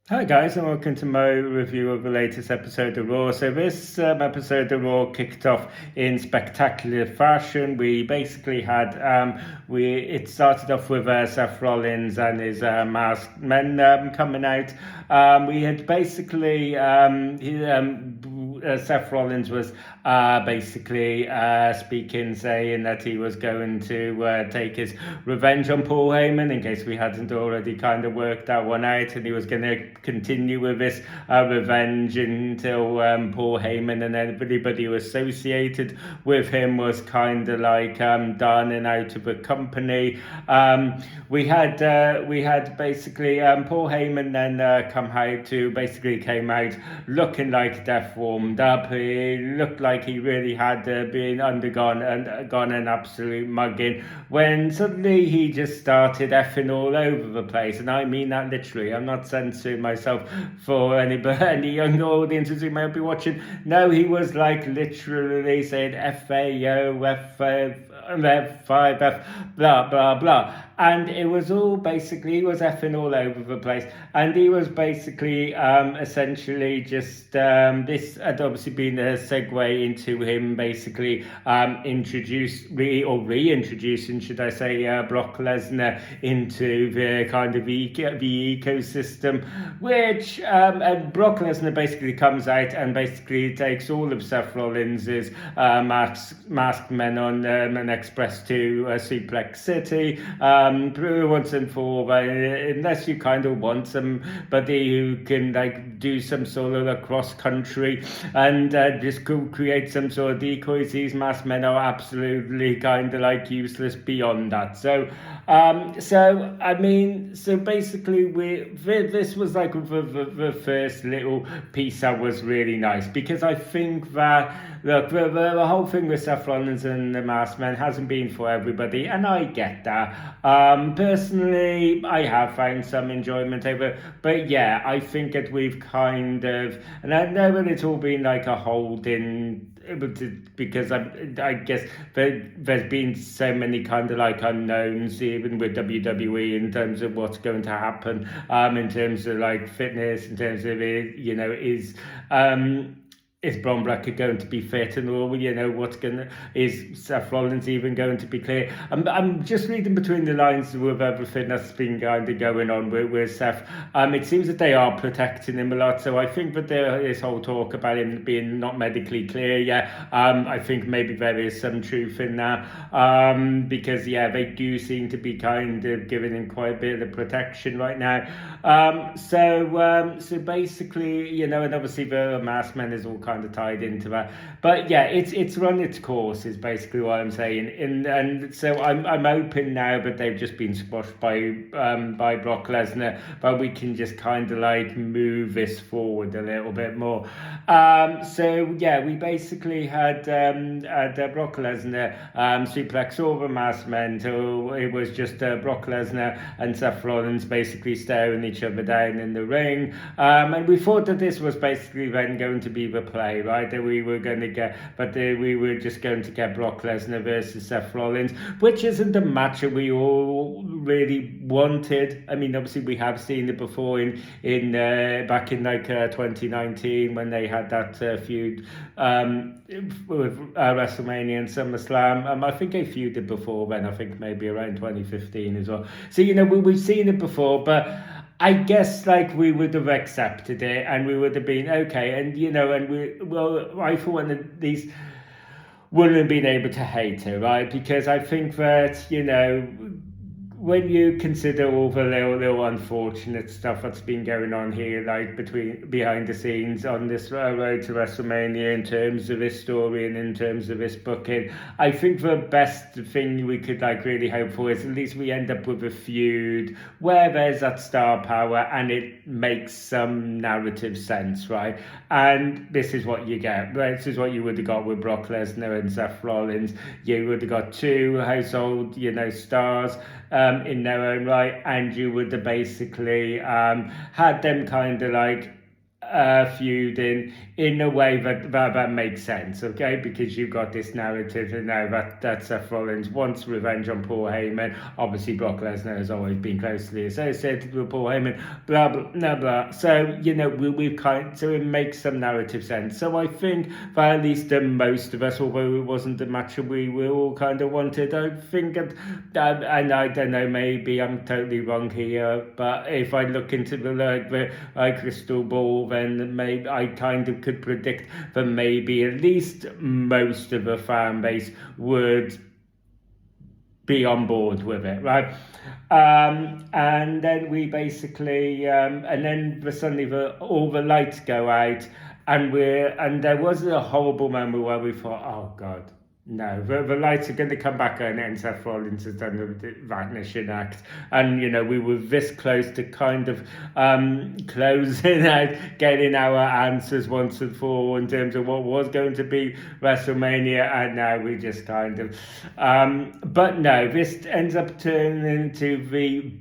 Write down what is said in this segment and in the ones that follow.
Hi guys, and welcome to my review of the latest episode of Raw. So this episode of Raw kicked off in spectacular fashion. We basically had it started off with Seth Rollins and his masked men coming out. We had basically Seth Rollins was basically speaking, saying that he was going to take his revenge on Paul Heyman, in case we hadn't already kind of worked that one out, and he was going to continue with this revenge until Paul Heyman and everybody associated with him was kind of like done and out of the company. We had basically Paul Heyman then came out looking like death warmed up. He looked like he really had been undergone and gone an absolute mugging, when suddenly he just started effing all over the place, and I mean that literally. I'm not censoring myself for any young audiences who may be watching. No, he was like literally saying FAO, F5, F, blah, blah, blah. And it was all basically, he was effing all over the place. And he was basically essentially just, this had obviously been a segue into him basically reintroducing, should I say, Brock Lesnar into the kind of the ecosystem, which and Brock Lesnar basically comes out and basically takes all of Seth Rollins's masked men on and express to Suplex City. Once and for all, unless you kind of want somebody who can like do some sort of cross country and just create some sort of decoys, these masked men are absolutely kind of like useless beyond that. So basically this was like the first little piece that was really nice, because I think that look, the whole thing with Seth Rollins and the masked men hasn't been for everybody, and I get that. Personally, I have found some enjoyment over it, but yeah, I think that we've kind of, and I know that it's all been like a holding, because I guess there's been so many kind of like unknowns even with WWE in terms of what's going to happen, in terms of like fitness, in terms of it, is Braun Breaker going to be fit, and all, is Seth Rollins even going to be clear? I'm just reading between the lines with everything that's been kind of going on with Seth. It seems that they are protecting him a lot, so I think that this whole talk about him being not medically clear yet, I think maybe there is some truth in that, because yeah, they do seem to be kind of giving him quite a bit of protection right now. So basically, and obviously the masked men is all kind of tied into that. But yeah, it's run its course is basically what I'm saying. And so I'm open now, but they've just been squashed by Brock Lesnar. But we can just kind of like move this forward a little bit more. So yeah, we basically had Brock Lesnar suplex all the masked men till it was just Brock Lesnar and Seth Rollins basically staring each other down in the ring. And we thought that this was basically then going to be the play, right? That we were going to get, we were just going to get Brock Lesnar versus Seth Rollins, which isn't the match that we all really wanted. I mean, obviously we have seen it before in back in like 2019 when they had that feud with WrestleMania and SummerSlam. I think they feuded before then. I think maybe around 2015 as well. So we've seen it before, but I guess like we would have accepted it and we would have been okay, and I for one of these wouldn't have been able to hate it, right? Because I think that when you consider all the little unfortunate stuff that's been going on here, like behind the scenes on this road to WrestleMania, in terms of this story and in terms of this booking, I think the best thing we could like really hope for is at least we end up with a feud where there's that star power and it makes some narrative sense, right? And this is what you get, right? This is what you would have got with Brock Lesnar and Seth Rollins. You would have got two household, stars in their own right, and you would have basically had them kind of like feud in a way that makes sense, okay? Because you've got this narrative now that Seth Rollins wants revenge on Paul Heyman. Obviously, Brock Lesnar has always been closely associated with Paul Heyman, blah, blah, blah, blah. So, we've so it makes some narrative sense. So I think that at least most of us, although it wasn't the match we all kind of wanted, I think, and I don't know, maybe I'm totally wrong here, but if I look into the crystal ball, then maybe I kind of could predict that maybe at least most of the fan base would be on board with it, right? And then we basically, and then suddenly all the lights go out, and there was a horrible moment where we thought, oh God, no, the lights are going to come back on, and Seth Rollins has done the vanishing act, and we were this close to kind of closing out, getting our answers once and for all in terms of what was going to be WrestleMania, and now we just kind of, but no, this ends up turning into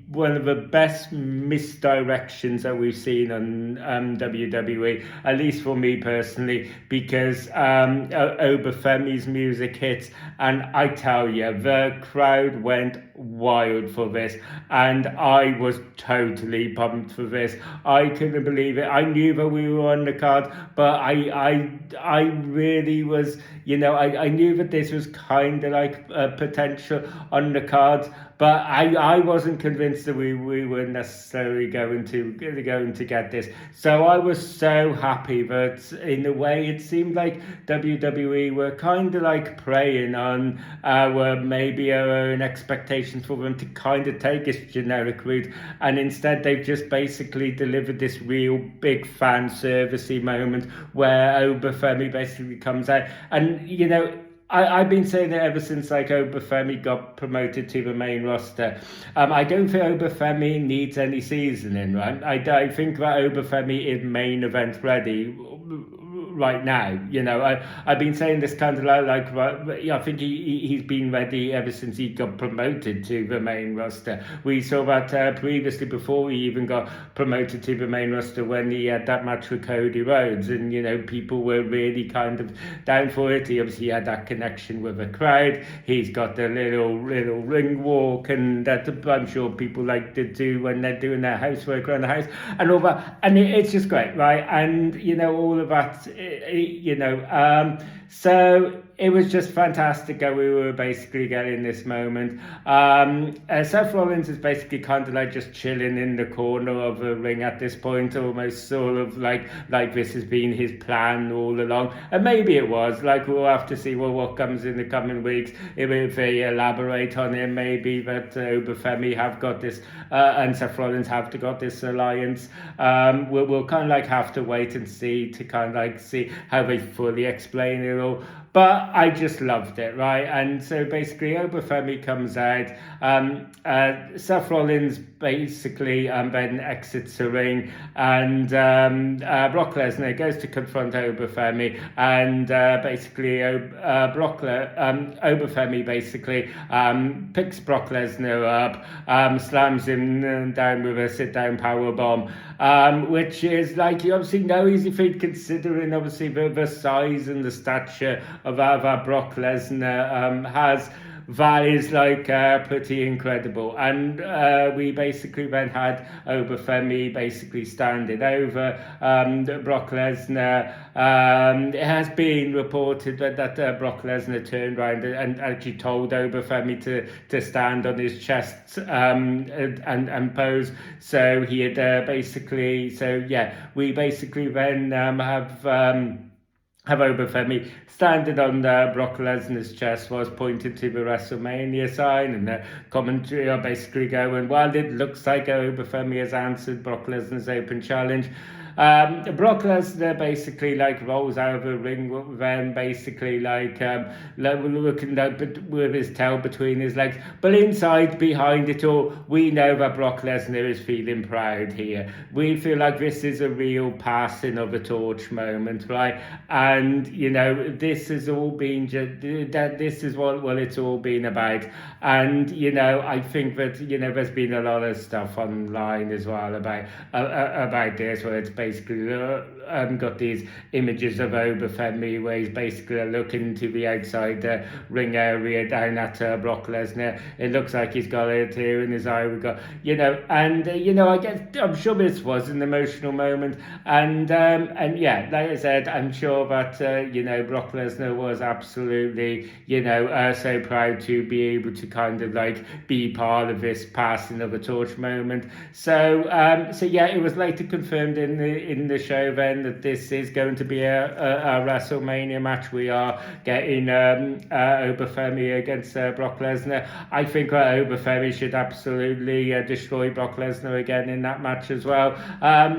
one of the best misdirections that we've seen on WWE, at least for me personally, because Obafemi's music hits, and I tell you, the crowd went wild for this, and I was totally pumped for this. I couldn't believe it. I knew that we were on the card, but I really was, I knew that this was kind of like a potential on the cards, but I wasn't convinced that we were necessarily going to get this. So I was so happy that in a way it seemed like WWE were kind of like preying on maybe our own expectations for them to kind of take this generic route, and instead they've just basically delivered this real big fan servicey moment where Obafemi basically comes out, and I've been saying it ever since Obafemi got promoted to the main roster. I don't think Obafemi needs any seasoning, right? I think that Obafemi is main event ready right now. I've been saying this kind of I think he's been ready ever since he got promoted to the main roster. We saw that previously before he even got promoted to the main roster when he had that match with Cody Rhodes, and people were really kind of down for it. He obviously had that connection with the crowd. He's got the little ring walk, and that I'm sure people like to do when they're doing their housework around the house and all that, and it's just great, right? And all of that, so it was just fantastic that we were basically getting this moment. Seth Rollins is basically kind of like just chilling in the corner of the ring at this point, almost sort of like this has been his plan all along. And maybe it was, we'll have to see what comes in the coming weeks. If they elaborate on it, maybe that Obafemi have got this, and Seth Rollins have got this alliance. We'll kind of have to wait and see to kind of see how they fully explain it all. But I just loved it, right? And so basically Obafemi comes out, Seth Rollins basically then exits the ring, and Brock Lesnar goes to confront Obafemi, and basically Obafemi basically picks Brock Lesnar up, slams him down with a sit-down powerbomb, which is you obviously no easy feat considering obviously the size and the stature of that Brock Lesnar has. That is pretty incredible, and we basically then had Obafemi basically standing over Brock Lesnar. It has been reported that Brock Lesnar turned around and actually told Obafemi to stand on his chest and pose. So he had we basically then have Obafemi standing on Brock Lesnar's chest, was pointed to the WrestleMania sign, and the commentary are basically going, well, it looks like Obafemi has answered Brock Lesnar's open challenge. Brock Lesnar basically rolls out of the ring, then basically looking with his tail between his legs, but inside behind it all we know that Brock Lesnar is feeling proud here. We feel like this is a real passing of a torch moment, right? And this has all been this is what it's all been about. And I think that there's been a lot of stuff online as well about this, where it's basically got these images of Oberfemi where he's basically looking to the outside ring area down at Brock Lesnar. It looks like he's got a tear in his eye. We got, and I guess I'm sure this was an emotional moment, and yeah, like I said, I'm sure that Brock Lesnar was absolutely so proud to be able to kind of like be part of this passing of a torch moment. So yeah, it was later confirmed in the show then that this is going to be a WrestleMania match. We are getting Oberfemi against Brock Lesnar. I think Oberfemi should absolutely destroy Brock Lesnar again in that match as well.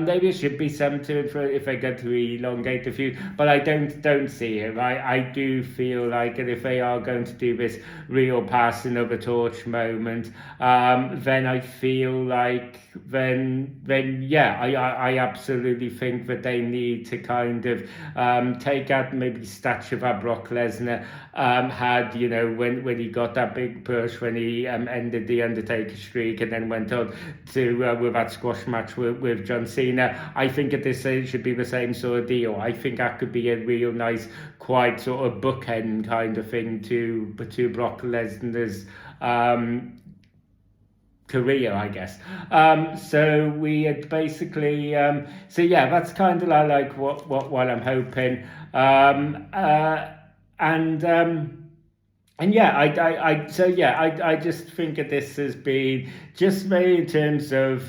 Maybe it should be something for if they get to elongate the feud, but I don't see it. Right, I do feel like if they are going to do this real passing of a torch moment, then I feel like then yeah, I absolutely think that they need to kind of take out maybe stature that Brock Lesnar had, when he got that big push, when he ended the Undertaker streak and then went on to with that squash match with John Cena. I think at this stage should be the same sort of deal. I think that could be a real nice, quite sort of bookend kind of thing to Brock Lesnar's career, I guess. So we had basically, so yeah, that's kind of like what I'm hoping. And yeah, I just think that this has been just made in terms of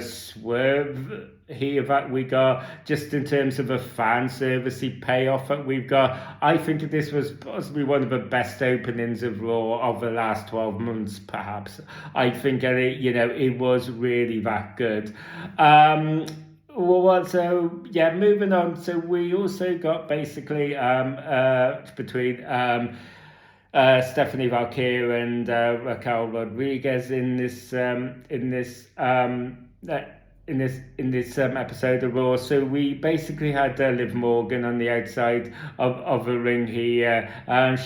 swerve here that we got, just in terms of a fan servicey payoff that we've got. I think that this was possibly one of the best openings of Raw of the last 12 months, perhaps. I think that it was really that good. Well, so yeah, moving on. So we also got basically between Stephanie Valkyrie and Raquel Rodriguez in this episode of Raw. So we basically had Liv Morgan on the outside of the ring here.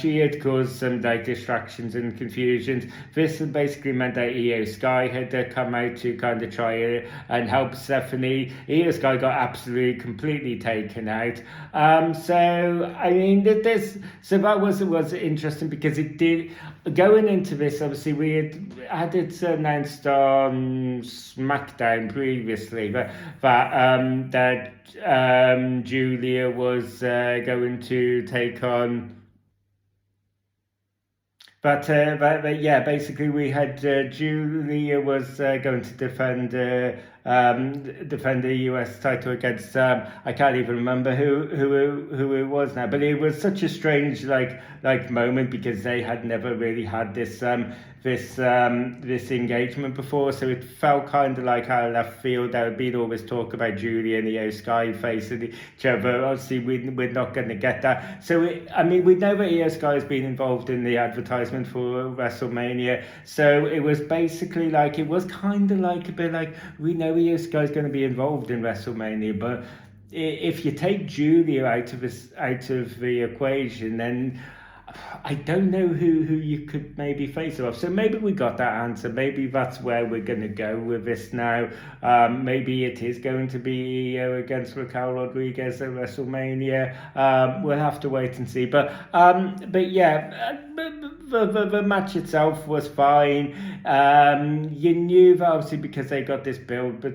She had caused some like distractions and confusions. This basically meant that Io Sky had come out to kind of try and help Stephanie. Io Sky got absolutely completely taken out. So I mean that was interesting because it did, going into this, obviously we had it announced on SmackDown previously that Julia was going to take on. But yeah, basically we had Julia was going to defend the US title against I can't even remember who it was now, but it was such a strange like moment because they had never really had this engagement before, so it felt kind of like out of left field. There had been all this talk about Julia and Io Sky facing each other. Obviously we're not going to get that. So we know that Io Sky has been involved in the advertisement for WrestleMania, so it was basically like, it was kind of like a bit like, we know Io Sky is going to be involved in WrestleMania, but if you take Julia out of the equation, then I don't know who you could maybe face her off. So maybe we got that answer. Maybe that's where we're going to go with this now. Maybe it is going to be against Raquel Rodriguez at WrestleMania. We'll have to wait and see. But yeah, the match itself was fine. You knew that obviously because they got this build, but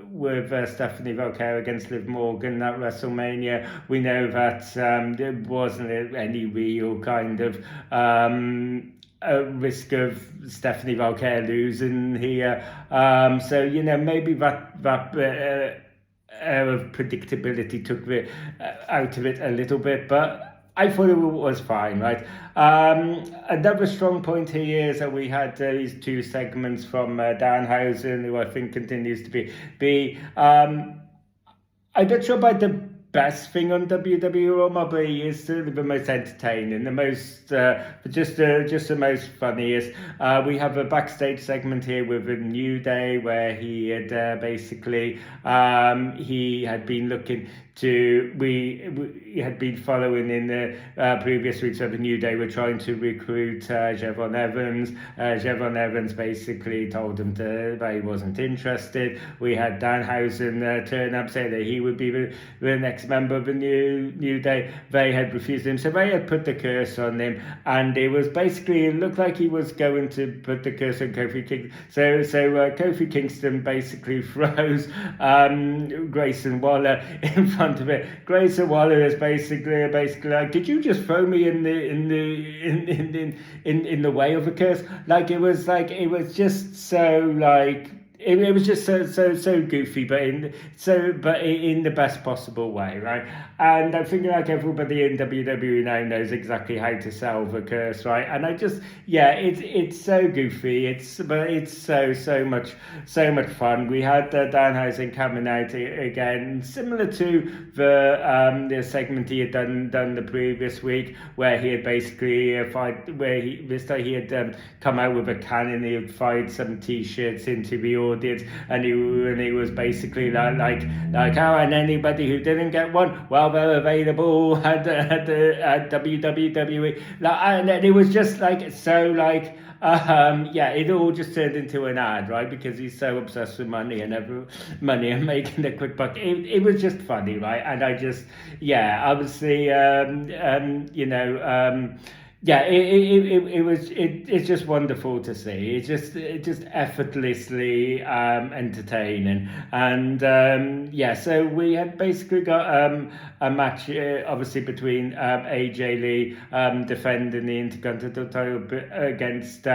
with Stephanie Valkyrie against Liv Morgan at WrestleMania, we know that there wasn't any real kind of risk of Stephanie Valkyrie losing here. So maybe that air of predictability took it out of it a little bit, but I thought it was fine, right? Another strong point here is that we had these two segments from Danhausen, who I think continues to be. I'm not sure about the best thing on WWE Raw, probably is certainly the most entertaining, the most just the most funniest. We have a backstage segment here with a New Day where he had basically he had been looking to we had been following in the previous weeks of the New Day were trying to recruit Javon Evans. Javon Evans basically told him that he wasn't interested. We had Danhausen turn up, say that he would be the next member of the New Day. They had refused him, so they had put the curse on him, and it was basically, it looked like he was going to put the curse on Kofi Kingston. So Kofi Kingston basically throws Grayson Waller in front of it. Grayson Waller is basically like, did you just throw me in the way of a curse? Like it was just so like it was just so goofy, but in the best possible way, right? And I'm thinking like everybody in WWE now knows exactly how to sell the curse, right? And I just it's so goofy, it's so much fun. We had Danhausen coming out again, similar to the segment he had done the previous week, where he had basically this time he had come out with a cannon. He had fired some t-shirts into the audience, and he was basically like oh, and anybody who didn't get one, well, they're available at WWE. And it was just like so like it all just turned into an ad, right? Because he's so obsessed with money and making a quick buck. It was just funny, right? And I just obviously it's just wonderful to see. It's just effortlessly entertaining, and so we had basically got a match obviously between AJ Lee defending the Intercontinental title against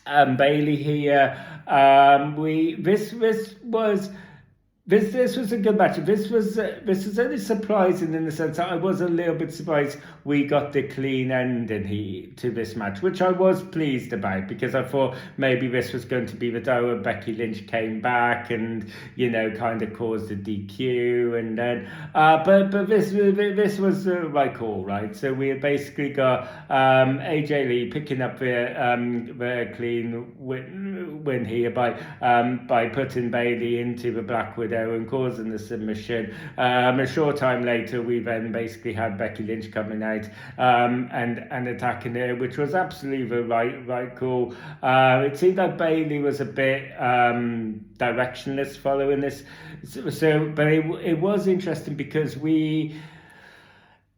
Bailey here. This was a good match. This was only surprising in the sense that I was a little bit surprised we got the clean ending to this match, which I was pleased about, because I thought maybe this was going to be the day where Becky Lynch came back and kind of caused a DQ, and then but this was the right call, right? So we had basically got AJ Lee picking up the clean win here by putting Bailey into the Black Widow and causing the submission. A short time later, we then basically had Becky Lynch coming out and attacking her, which was absolutely the right call. It seemed like Bailey was a bit directionless following this, but it was interesting because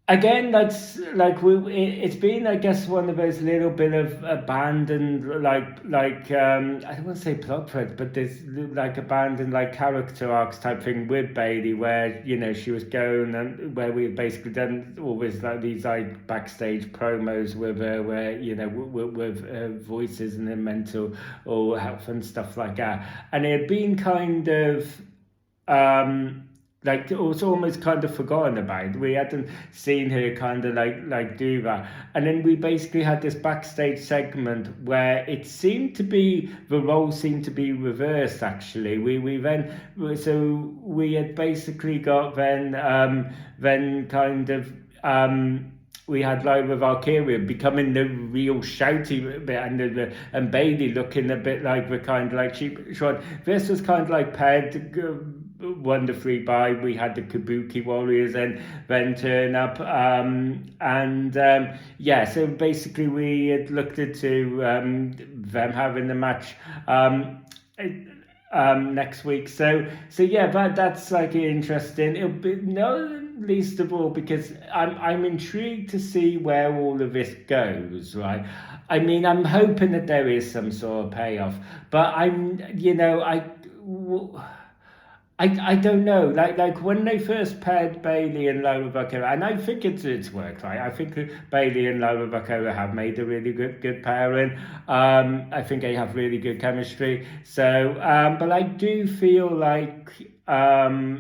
again, it's been, I guess, one of those little bit of abandoned, I don't want to say plot threads, but there's like abandoned character arcs type thing with Bailey, where she was going, and where we've basically done always these backstage promos with her, where with voices and then mental or health and stuff like that, and it had been kind of it was almost kind of forgotten about. We hadn't seen her kind of do that, and then we basically had this backstage segment where it seemed to be the role seemed to be reversed. Actually, we had basically got then kind of we had Lyra Valkyria becoming the real shouty bit, and Bailey looking a bit like the kind of cheap shot. This was kind of paired wonderfully by, we had the Kabuki Warriors and then turn up, so basically we had looked into them having the match next week, so but that's interesting. It'll be least of all because I'm intrigued to see where all of this goes, right? I mean, I'm hoping that there is some sort of payoff, but I don't know, like when they first paired Bailey and Lyra Valkyria, and I think it's worked, right? I think Bailey and Lyra Valkyria have made a really good pairing. I think they have really good chemistry. So, but I do feel like I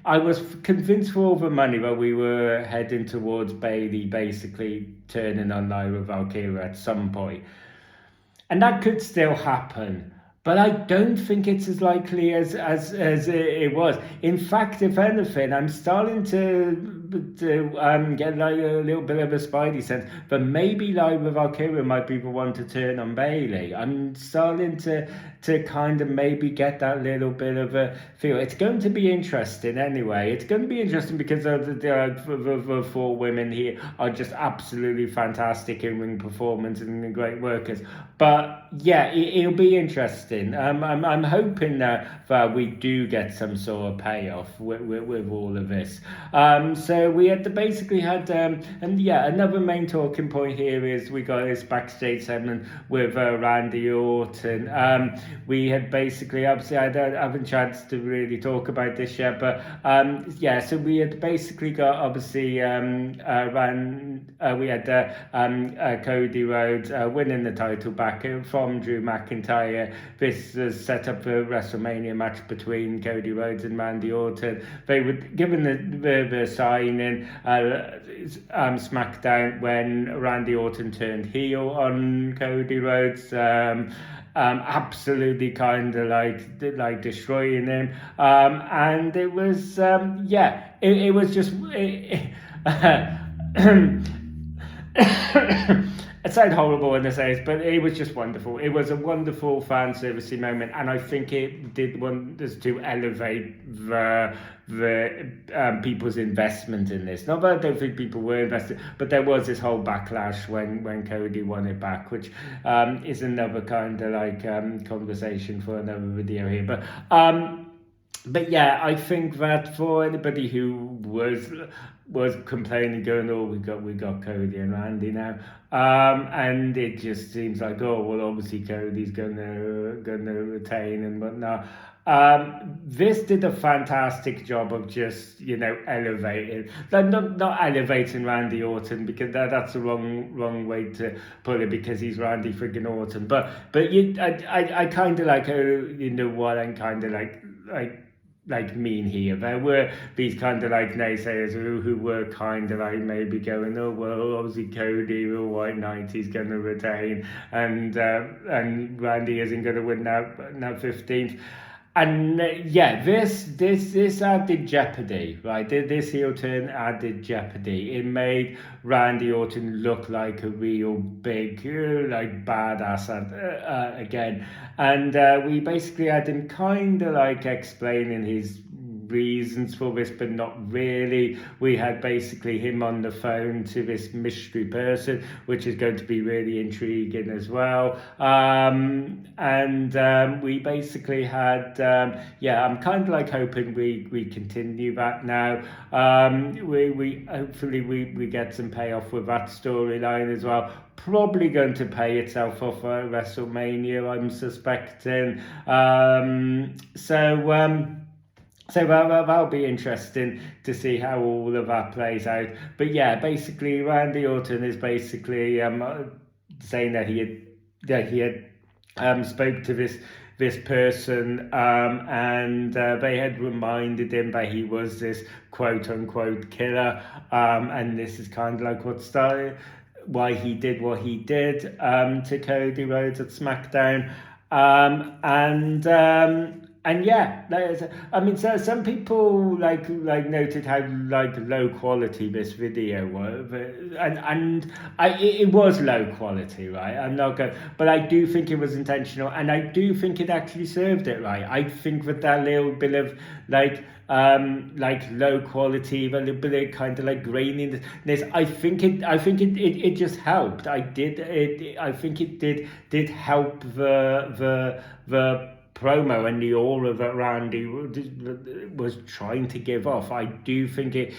was convinced for all the money that we were heading towards Bailey basically turning on Lyra Valkyria at some point, and that could still happen. but I don't think it's as likely as it was. In fact, if anything, I'm starting to get like a little bit of a spidey sense, but maybe like with Valkyria might be the one to turn on Bailey. I'm starting to kind of maybe get that little bit of a feel. It's going to be interesting anyway. It's going to be interesting because the four women here are just absolutely fantastic in ring performance and great workers. But yeah, it'll be interesting. I'm hoping that we do get some sort of payoff with all of this. So we had basically had, and yeah, another main talking point here is we got this backstage segment with Randy Orton. We had basically, obviously, I haven't chance to really talk about this yet, but yeah, so we had basically got obviously we had Cody Rhodes winning the title back from Drew McIntyre. This was set up a WrestleMania match between Cody Rhodes and Randy Orton. They were given the sign in SmackDown when Randy Orton turned heel on Cody Rhodes. Absolutely kind of like destroying him, and it was yeah, it was just it sounds horrible when I say this, but it was just wonderful. It was a wonderful fan servicey moment, and I think it did wonders to elevate the people's investment in this. Not that I don't think people were invested, but there was this whole backlash when Cody won it back, which is another kind of like conversation for another video here. But yeah, I think that for anybody who was complaining, going, "Oh, we got Cody and Randy now," and it just seems like, oh well, obviously Cody's gonna retain and whatnot. This did a fantastic job of just elevating, not elevating Randy Orton, because that's the wrong way to put it, because he's Randy friggin' Orton. But I kind of like, what I'm kind of like mean here. There were these kind of like naysayers who were kind of like maybe going, oh well, obviously Cody, the White Knight, he's going to retain, and Randy isn't going to win that 15th. And yeah, this added jeopardy, right? This heel turn added jeopardy. It made Randy Orton look like a real big, like badass again. And we basically had him kind of like explaining his reasons for this, but not really. We had basically him on the phone to this mystery person, which is going to be really intriguing as well. And we basically had, yeah, I'm kind of like hoping we continue that now. We hopefully we get some payoff with that storyline as well. Probably going to pay itself off at WrestleMania, I'm suspecting. So that'll be interesting to see how all of that plays out. But yeah, basically Randy Orton is basically saying that he had spoke to this person, and they had reminded him that he was this quote unquote killer, and this is kind of like what started why he did what he did to Cody Rhodes at SmackDown, and yeah, I mean, so some people like noted how like low quality this video was, and it was low quality, right? I'm not going, but I do think it was intentional, and I do think it actually served it right. I think that little bit of like low quality, a little bit of kind of like graininess. I think it just helped. I think it did help the promo and the aura that Randy was trying to give off. I do think it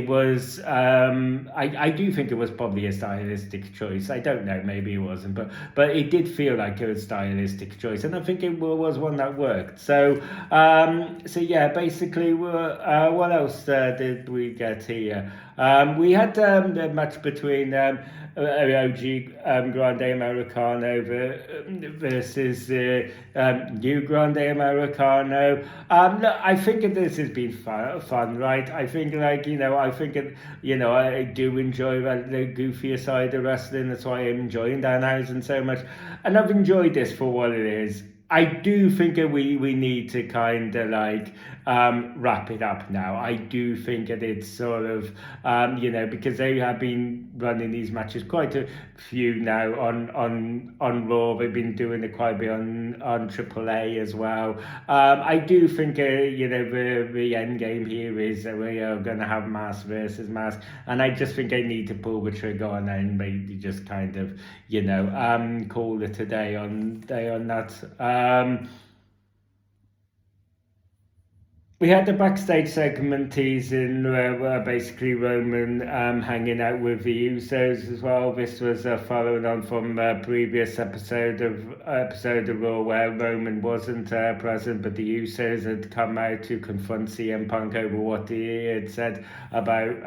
was I do think it was probably a stylistic choice. I don't know, maybe it wasn't, but it did feel like a stylistic choice, and I think it was one that worked. So yeah, basically what else did we get here? We had the match between OG Grande Americano versus New Grande Americano. Look, I think this has been fun, right? I think I do enjoy the goofier side of wrestling. That's why I'm enjoying Danhausen so much, and I've enjoyed this for what it is. I do think that we need to kind of like wrap it up now. I do think that it's sort of because they have been running these matches quite a few now on Raw. They've been doing it quite a bit on AAA as well. I do think the end game here is that we are going to have mask versus mask, and I just think they need to pull the trigger on that and maybe just kind of call it a day on that. We had the backstage segment teasing where basically Roman hanging out with the Usos as well. This was following on from a previous episode of Raw where Roman wasn't present, but the Usos had come out to confront CM Punk over what he had said about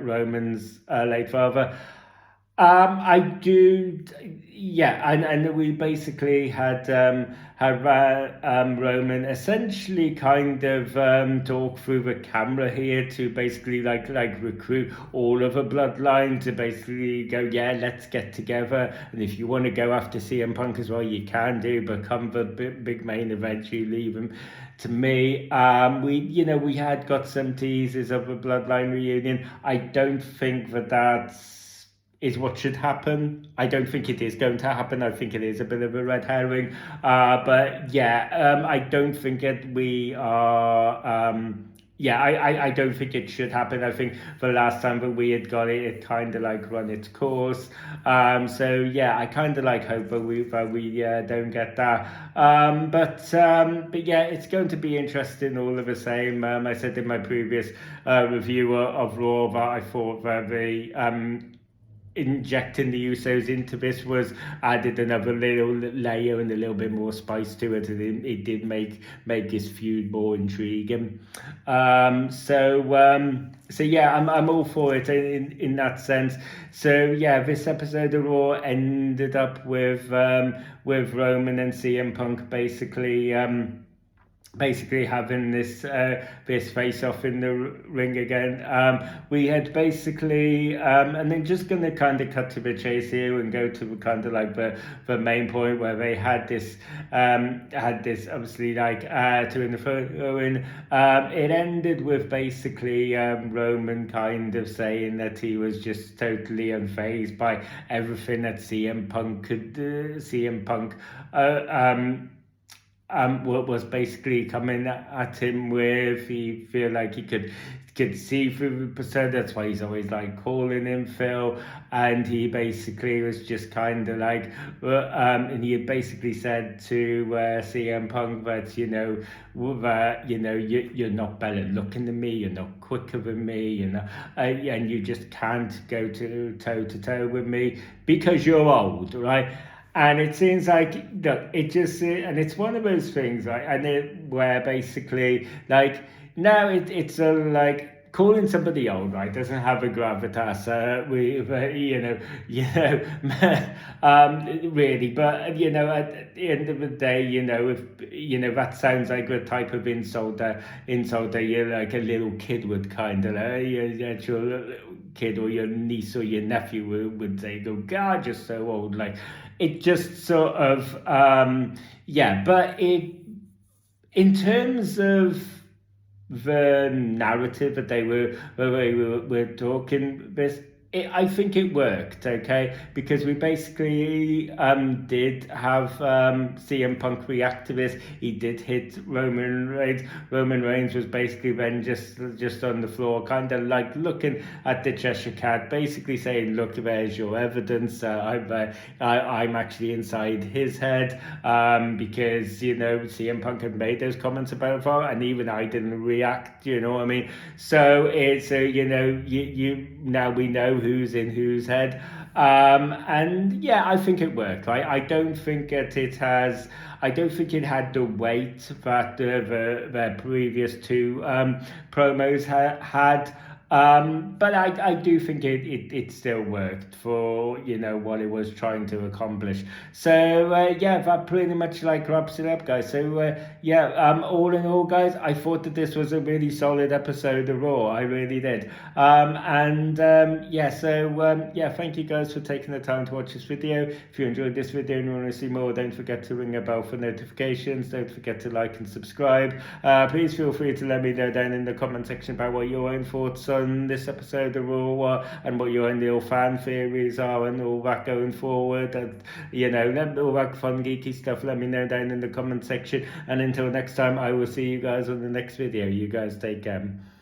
Roman's late father. I do, yeah, and we basically had Roman essentially kind of talk through the camera here to basically like recruit all of the bloodline to basically go, yeah, let's get together, and if you want to go after CM Punk as well, you can do, but come the big main event, you leave him to me. We had got some teasers of a bloodline reunion. I don't think that's is what should happen. I don't think it is going to happen. I think it is a bit of a red herring. But yeah, I don't think that we are. I don't think it should happen. I think the last time that we had got it, it kind of like run its course. So yeah, I kind of like hope that we don't get that. But yeah, it's going to be interesting all of the same. I said in my previous review of Raw that I thought that the injecting the Usos into this was added another little layer and a little bit more spice to it, and it did make this feud more intriguing. So yeah, I'm all for it in that sense. So yeah, this episode of Raw ended up with Roman and CM Punk basically having this face off in the ring again. We had basically and then just going to kind of cut to the chase here and go to kind of like the main point where they had this obviously like to in the photo in. It ended with basically Roman kind of saying that he was just totally unfazed by everything that CM Punk could do. CM Punk what was basically coming at him with. He feel like he could see through the persona. That's why he's always like calling him Phil. And he basically was just kind of like, and he had basically said to CM Punk that you're not better looking than me, you're not quicker than me, and you just can't go toe to toe with me because you're old, right? And it seems like, look, it just, and it's one of those things, right? And where basically, like, now it's like calling somebody old, right, doesn't have a gravitas, really. But at the end of the day, if that sounds like a type of insult that you like a little kid would kind of, your kid or your niece or your nephew would say, "Oh God, you're so old." Like, it just sort of, but in terms of the narrative that they were talking this, I think it worked, okay, because we basically did have CM Punk react to this. He did hit Roman Reigns. Roman Reigns was basically then just on the floor, kind of like looking at the Cheshire Cat, basically saying, "Look, there's your evidence. I'm actually inside his head," because CM Punk had made those comments about it, and even I didn't react. You know what I mean? So it's you now we know who's in whose head, and yeah, I think it worked. I don't think that it has. I don't think it had the weight that the previous two promos had. But I do think it still worked for, you know, what it was trying to accomplish. So yeah, that pretty much like wraps it up, guys. So yeah, all in all, guys, I thought that this was a really solid episode of Raw. I really did. Yeah, so yeah, thank you guys for taking the time to watch this video. If you enjoyed this video and you want to see more, don't forget to ring a bell for notifications. Don't forget to like and subscribe. Please feel free to let me know down in the comment section about what your own thoughts on this episode of Raw and what your own little fan theories are and all that going forward. And, you know, all that fun geeky stuff, let me know down in the comment section. And until next time, I will see you guys on the next video. You guys take care.